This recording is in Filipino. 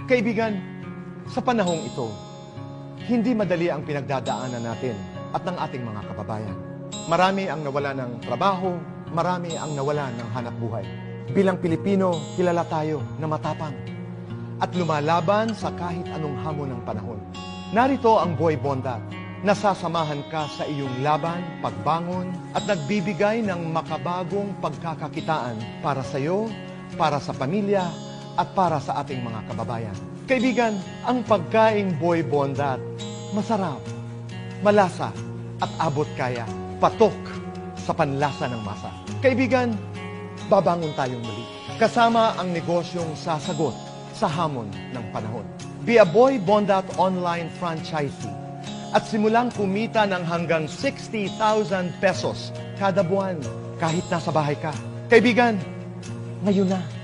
Kaibigan, sa panahong ito, hindi madali ang pinagdadaanan natin at ng ating mga kababayan. Marami ang nawala ng trabaho, marami ang nawala ng hanap buhay. Bilang Pilipino, kilala tayo na matapang at lumalaban sa kahit anong hamon ng panahon. Narito ang Boy Bondat. Nasasamahan ka sa iyong laban, pagbangon, at nagbibigay ng makabagong pagkakakitaan para sa iyo, para sa pamilya, at para sa ating mga kababayan. Kaibigan, ang pagkaing Boy Bondat, masarap, malasa, at abot kaya, patok sa panlasa ng masa. Kaibigan, babangon tayong muli. Kasama ang negosyong sasagot sa hamon ng panahon. Be a Boy Bondat online franchisee at simulang kumita ng hanggang 60,000 pesos kada buwan kahit nasa bahay ka. Kaibigan, ngayon na.